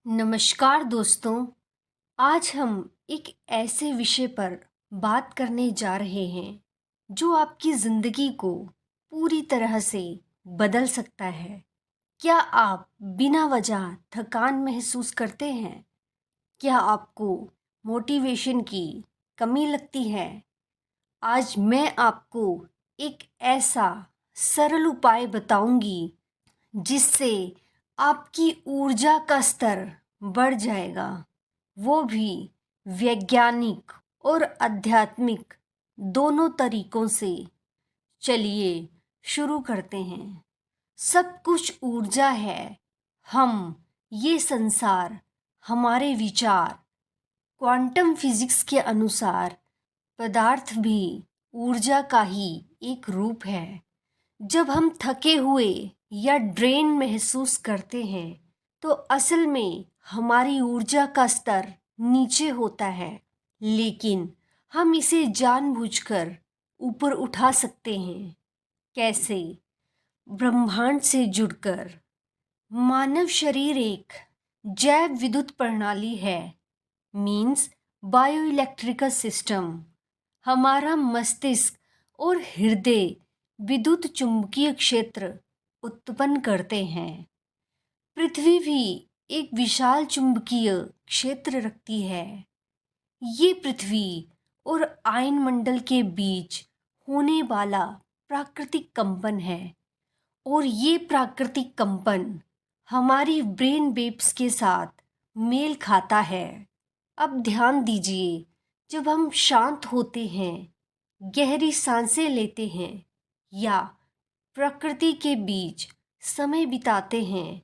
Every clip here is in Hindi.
नमस्कार दोस्तों। आज हम एक ऐसे विषय पर बात करने जा रहे हैं जो आपकी ज़िंदगी को पूरी तरह से बदल सकता है। क्या आप बिना वजह थकान महसूस करते हैं? क्या आपको मोटिवेशन की कमी लगती है? आज मैं आपको एक ऐसा सरल उपाय बताऊंगी जिससे आपकी ऊर्जा का स्तर बढ़ जाएगा, वो भी वैज्ञानिक और आध्यात्मिक दोनों तरीकों से। चलिए शुरू करते हैं। सब कुछ ऊर्जा है। हम, ये संसार, हमारे विचार, क्वांटम फिजिक्स के अनुसार पदार्थ भी ऊर्जा का ही एक रूप है। जब हम थके हुए या ड्रेन महसूस करते हैं तो असल में हमारी ऊर्जा का स्तर नीचे होता है, लेकिन हम इसे जानबूझकर ऊपर उठा सकते हैं। कैसे? ब्रह्मांड से जुड़कर। मानव शरीर एक जैव विद्युत प्रणाली है, मीन्स बायो इलेक्ट्रिकल सिस्टम। हमारा मस्तिष्क और हृदय विद्युत चुंबकीय क्षेत्र उत्पन्न करते हैं। पृथ्वी भी एक विशाल चुंबकीय क्षेत्र रखती है। ये पृथ्वी और आयनमंडल के बीच होने वाला प्राकृतिक कंपन है, और ये प्राकृतिक कंपन हमारी ब्रेन वेव्स के साथ मेल खाता है। अब ध्यान दीजिए, जब हम शांत होते हैं, गहरी सांसें लेते हैं या प्रकृति के बीच समय बिताते हैं,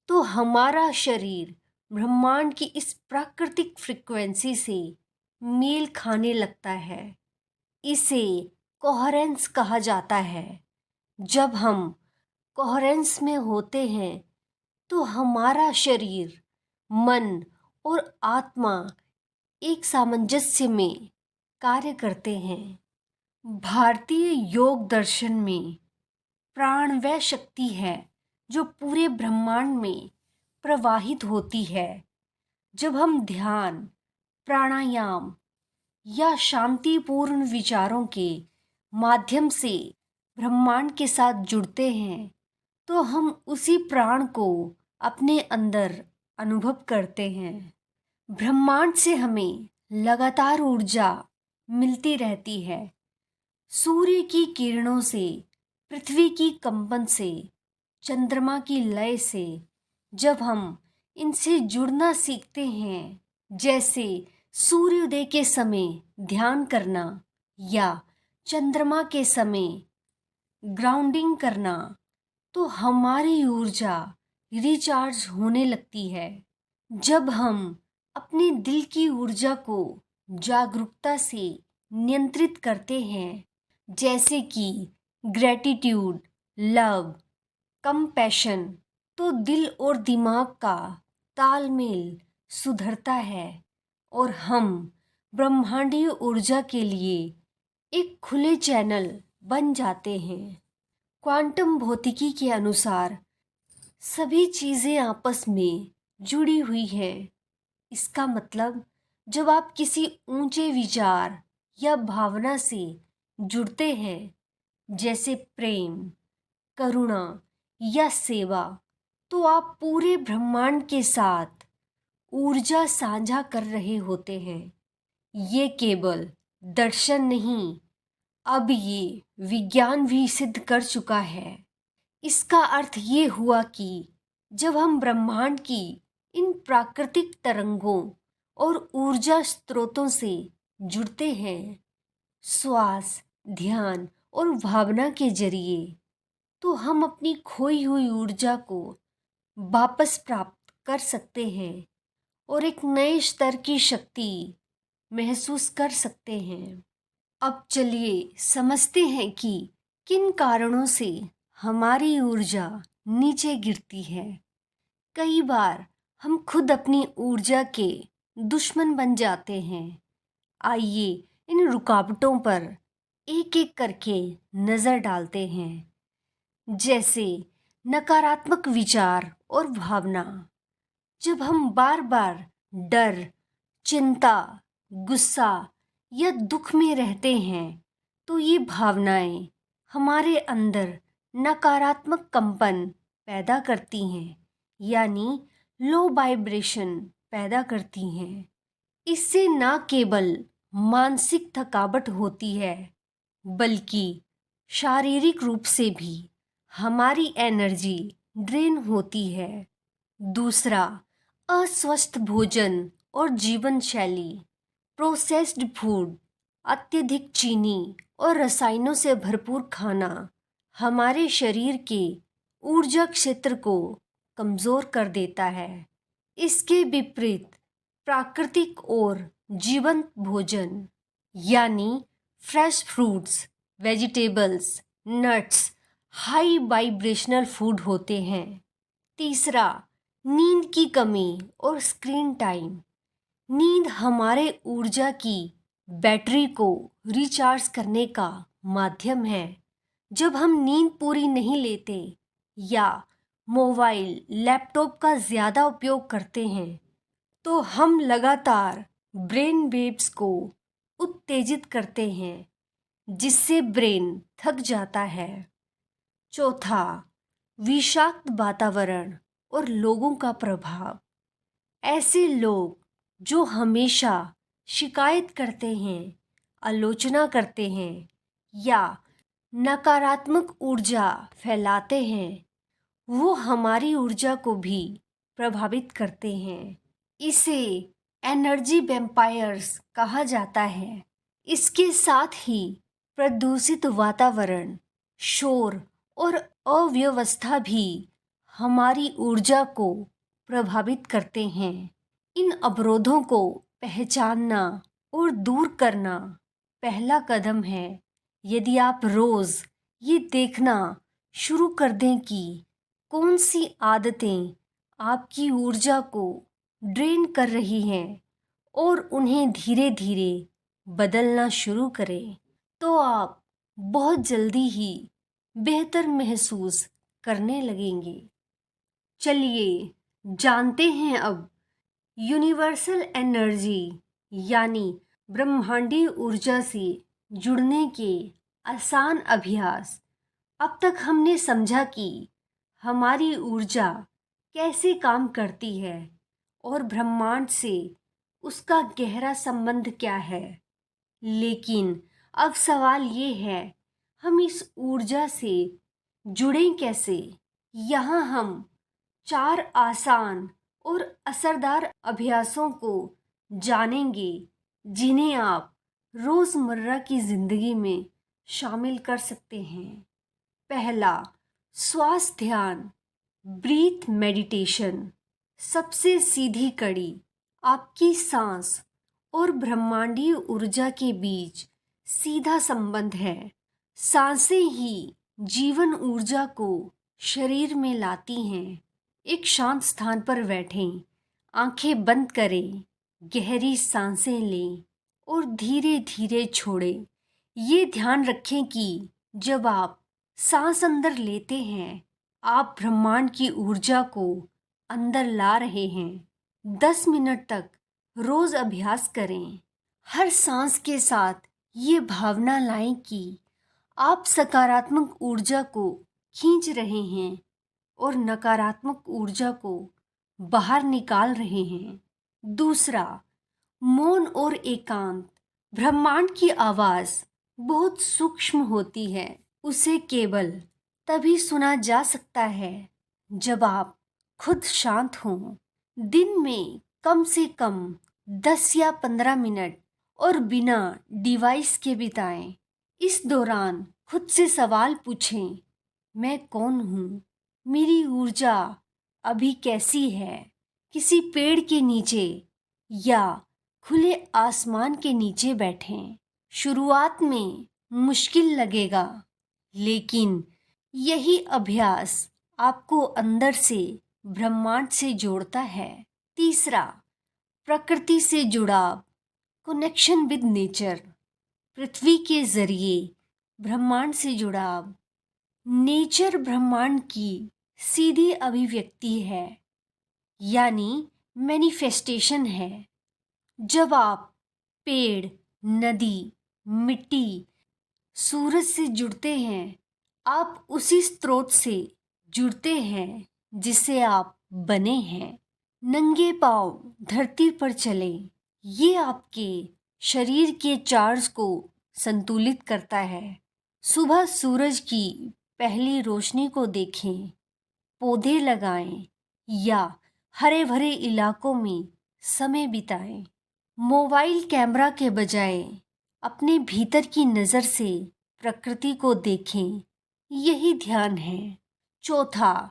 तो हमारा शरीर ब्रह्मांड की इस प्राकृतिक फ्रिक्वेंसी से मेल खाने लगता है। इसे कोहेरेंस कहा जाता है। जब हम कोहेरेंस में होते हैं तो हमारा शरीर, मन और आत्मा एक सामंजस्य में कार्य करते हैं। भारतीय योग दर्शन में प्राण वह शक्ति है जो पूरे ब्रह्मांड में प्रवाहित होती है। जब हम ध्यान, प्राणायाम या शांतिपूर्ण विचारों के माध्यम से ब्रह्मांड के साथ जुड़ते हैं तो हम उसी प्राण को अपने अंदर अनुभव करते हैं। ब्रह्मांड से हमें लगातार ऊर्जा मिलती रहती है। सूर्य की किरणों से, पृथ्वी की कंपन से, चंद्रमा की लय से जब हम इनसे जुड़ना सीखते हैं, जैसे सूर्योदय के समय ध्यान करना या चंद्रमा के समय ग्राउंडिंग करना, तो हमारी ऊर्जा रिचार्ज होने लगती है। जब हम अपने दिल की ऊर्जा को जागरूकता से नियंत्रित करते हैं, जैसे कि ग्रैटिट्यूड, लव, कंपैशन, तो दिल और दिमाग का तालमेल सुधरता है और हम ब्रह्मांडीय ऊर्जा के लिए एक खुले चैनल बन जाते हैं। क्वांटम भौतिकी के अनुसार सभी चीज़ें आपस में जुड़ी हुई हैं। इसका मतलब जब आप किसी ऊंचे विचार या भावना से जुड़ते हैं, जैसे प्रेम, करुणा या सेवा, तो आप पूरे ब्रह्मांड के साथ ऊर्जा साझा कर रहे होते हैं। ये केवल दर्शन नहीं, अब ये विज्ञान भी सिद्ध कर चुका है। इसका अर्थ ये हुआ कि जब हम ब्रह्मांड की इन प्राकृतिक तरंगों और ऊर्जा स्रोतों से जुड़ते हैं, श्वास, ध्यान और भावना के जरिए, तो हम अपनी खोई हुई ऊर्जा को वापस प्राप्त कर सकते हैं और एक नए स्तर की शक्ति महसूस कर सकते हैं। अब चलिए समझते हैं कि किन कारणों से हमारी ऊर्जा नीचे गिरती है। कई बार हम खुद अपनी ऊर्जा के दुश्मन बन जाते हैं। आइए इन रुकावटों पर एक एक करके नज़र डालते हैं। जैसे नकारात्मक विचार और भावना। जब हम बार बार डर, चिंता, गुस्सा या दुख में रहते हैं तो ये भावनाएं हमारे अंदर नकारात्मक कंपन पैदा करती हैं, यानी लो वाइब्रेशन पैदा करती हैं। इससे न केवल मानसिक थकावट होती है बल्कि शारीरिक रूप से भी हमारी एनर्जी ड्रेन होती है। दूसरा, अस्वस्थ भोजन और जीवन शैली। प्रोसेस्ड फूड, अत्यधिक चीनी और रसायनों से भरपूर खाना हमारे शरीर के ऊर्जा क्षेत्र को कमज़ोर कर देता है। इसके विपरीत प्राकृतिक और जीवंत भोजन यानी fresh fruits, vegetables, nuts high vibrational food होते हैं। तीसरा, नींद की कमी और स्क्रीन टाइम। नींद हमारे ऊर्जा की बैटरी को रिचार्ज करने का माध्यम है। जब हम नींद पूरी नहीं लेते या मोबाइल, लैपटॉप का ज़्यादा उपयोग करते हैं तो हम लगातार ब्रेन वेव्स को उत्तेजित करते हैं, जिससे ब्रेन थक जाता है। चौथा, विषाक्त वातावरण और लोगों का प्रभाव। ऐसे लोग जो हमेशा शिकायत करते हैं, आलोचना करते हैं या नकारात्मक ऊर्जा फैलाते हैं, वो हमारी ऊर्जा को भी प्रभावित करते हैं। इसे एनर्जी वैम्पायर्स कहा जाता है। इसके साथ ही प्रदूषित वातावरण, शोर और अव्यवस्था भी हमारी ऊर्जा को प्रभावित करते हैं। इन अवरोधों को पहचानना और दूर करना पहला कदम है। यदि आप रोज़ ये देखना शुरू कर दें कि कौन सी आदतें आपकी ऊर्जा को ड्रेन कर रही हैं और उन्हें धीरे धीरे बदलना शुरू करें, तो आप बहुत जल्दी ही बेहतर महसूस करने लगेंगे। चलिए जानते हैं अब यूनिवर्सल एनर्जी यानी ब्रह्मांडीय ऊर्जा से जुड़ने के आसान अभ्यास। अब तक हमने समझा कि हमारी ऊर्जा कैसे काम करती है और ब्रह्मांड से उसका गहरा संबंध क्या है। लेकिन अब सवाल ये है, हम इस ऊर्जा से जुड़ें कैसे? यहाँ हम 4 आसान और असरदार अभ्यासों को जानेंगे जिन्हें आप रोज़मर्रा की ज़िंदगी में शामिल कर सकते हैं। पहला, श्वास ध्यान, ब्रीथ मेडिटेशन। सबसे सीधी कड़ी आपकी सांस और ब्रह्मांडीय ऊर्जा के बीच सीधा संबंध है। सांसें ही जीवन ऊर्जा को शरीर में लाती हैं। एक शांत स्थान पर बैठें, आंखें बंद करें, गहरी सांसें लें और धीरे धीरे छोड़ें। ये ध्यान रखें कि जब आप सांस अंदर लेते हैं, आप ब्रह्मांड की ऊर्जा को अंदर ला रहे हैं। 10 मिनट तक रोज अभ्यास करें। हर सांस के साथ ये भावना लाएं कि आप सकारात्मक ऊर्जा को खींच रहे हैं और नकारात्मक ऊर्जा को बाहर निकाल रहे हैं। दूसरा, मौन और एकांत। ब्रह्मांड की आवाज़ बहुत सूक्ष्म होती है। उसे केवल तभी सुना जा सकता है जब आप खुद शांत हों। दिन में कम से कम 10 या 15 मिनट और बिना डिवाइस के बिताएं। इस दौरान खुद से सवाल पूछें, मैं कौन हूँ? मेरी ऊर्जा अभी कैसी है? किसी पेड़ के नीचे या खुले आसमान के नीचे बैठें। शुरुआत में मुश्किल लगेगा, लेकिन यही अभ्यास आपको अंदर से ब्रह्मांड से जोड़ता है। तीसरा, प्रकृति से जुड़ाव, कनेक्शन विद नेचर। पृथ्वी के जरिए ब्रह्मांड से जुड़ाव। नेचर ब्रह्मांड की सीधी अभिव्यक्ति है, यानी मैनिफेस्टेशन है। जब आप पेड़, नदी, मिट्टी, सूरज से जुड़ते हैं, आप उसी स्रोत से जुड़ते हैं जिसे आप बने हैं। नंगे पांव धरती पर चलें, ये आपके शरीर के चार्ज को संतुलित करता है। सुबह सूरज की पहली रोशनी को देखें, पौधे लगाएं या हरे भरे इलाकों में समय बिताएं। मोबाइल कैमरा के बजाय अपने भीतर की नज़र से प्रकृति को देखें, यही ध्यान है। चौथा,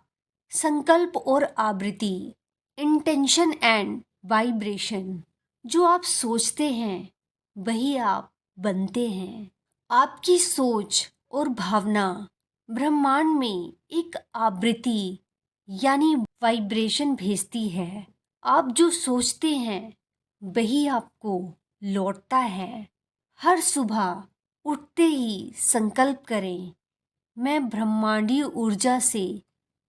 संकल्प और आवृत्ति, इंटेंशन एंड वाइब्रेशन। जो आप सोचते हैं वही आप बनते हैं। आपकी सोच और भावना ब्रह्मांड में एक आवृत्ति यानी वाइब्रेशन भेजती है। आप जो सोचते हैं वही आपको लौटता है। हर सुबह उठते ही संकल्प करें, मैं ब्रह्मांडीय ऊर्जा से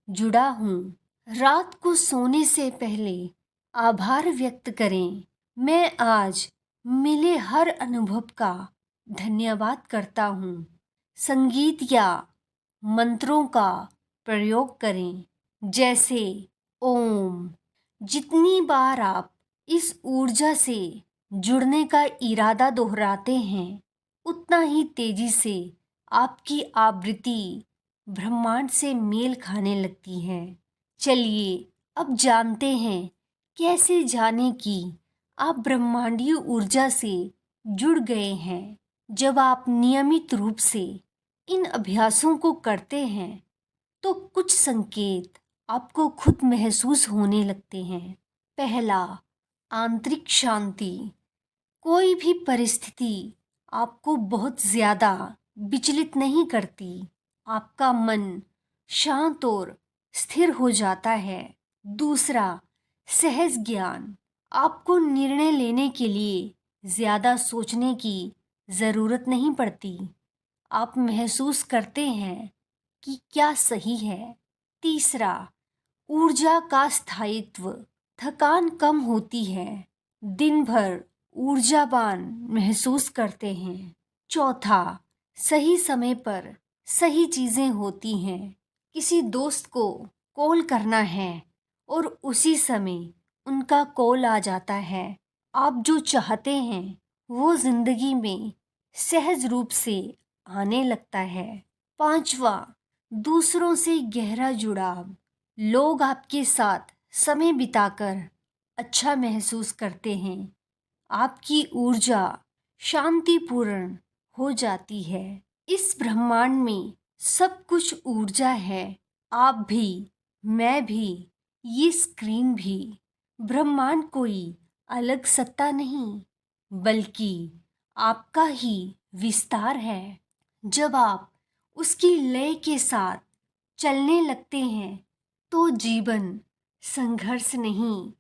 जुड़ा हूँ। रात को सोने से पहले आभार व्यक्त करें, मैं आज मिले हर अनुभव का धन्यवाद करता हूँ। संगीत या मंत्रों का प्रयोग करें, जैसे ओम। जितनी बार आप इस ऊर्जा से जुड़ने का इरादा दोहराते हैं, उतना ही तेजी से आपकी आवृत्ति ब्रह्मांड से मेल खाने लगती है। चलिए अब जानते हैं कैसे जाने कि आप ब्रह्मांडीय ऊर्जा से जुड़ गए हैं। जब आप नियमित रूप से इन अभ्यासों को करते हैं तो कुछ संकेत आपको खुद महसूस होने लगते हैं। पहला, आंतरिक शांति। कोई भी परिस्थिति आपको बहुत ज़्यादा विचलित नहीं करती। आपका मन शांत और स्थिर हो जाता है। दूसरा, सहज ज्ञान। आपको निर्णय लेने के लिए ज़्यादा सोचने की ज़रूरत नहीं पड़ती। आप महसूस करते हैं कि क्या सही है। तीसरा, ऊर्जा का स्थायित्व। थकान कम होती है, दिन भर ऊर्जावान महसूस करते हैं। चौथा, सही समय पर सही चीज़ें होती हैं। किसी दोस्त को कॉल करना है और उसी समय उनका कॉल आ जाता है। आप जो चाहते हैं वो ज़िंदगी में सहज रूप से आने लगता है। पांचवा, दूसरों से गहरा जुड़ाव। लोग आपके साथ समय बिताकर अच्छा महसूस करते हैं। आपकी ऊर्जा शांतिपूर्ण हो जाती है। इस ब्रह्मांड में सब कुछ ऊर्जा है। आप भी, मैं भी, ये स्क्रीन भी। ब्रह्मांड कोई अलग सत्ता नहीं, बल्कि आपका ही विस्तार है। जब आप उसकी लय के साथ चलने लगते हैं तो जीवन संघर्ष नहीं,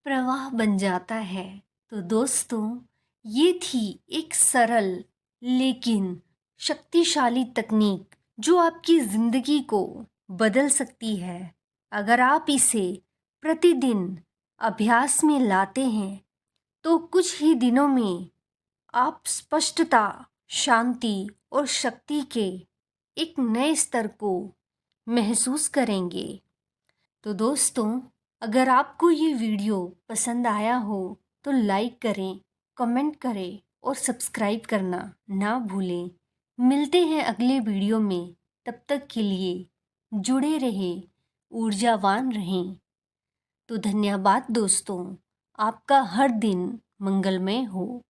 प्रवाह बन जाता है। तो दोस्तों, ये थी एक सरल लेकिन शक्तिशाली तकनीक जो आपकी ज़िंदगी को बदल सकती है। अगर आप इसे प्रतिदिन अभ्यास में लाते हैं तो कुछ ही दिनों में आप स्पष्टता, शांति और शक्ति के एक नए स्तर को महसूस करेंगे। तो दोस्तों, अगर आपको ये वीडियो पसंद आया हो तो लाइक करें, कमेंट करें और सब्सक्राइब करना ना भूलें। मिलते हैं अगले वीडियो में, तब तक के लिए जुड़े रहें, ऊर्जावान रहें। तो धन्यवाद दोस्तों, आपका हर दिन मंगलमय हो।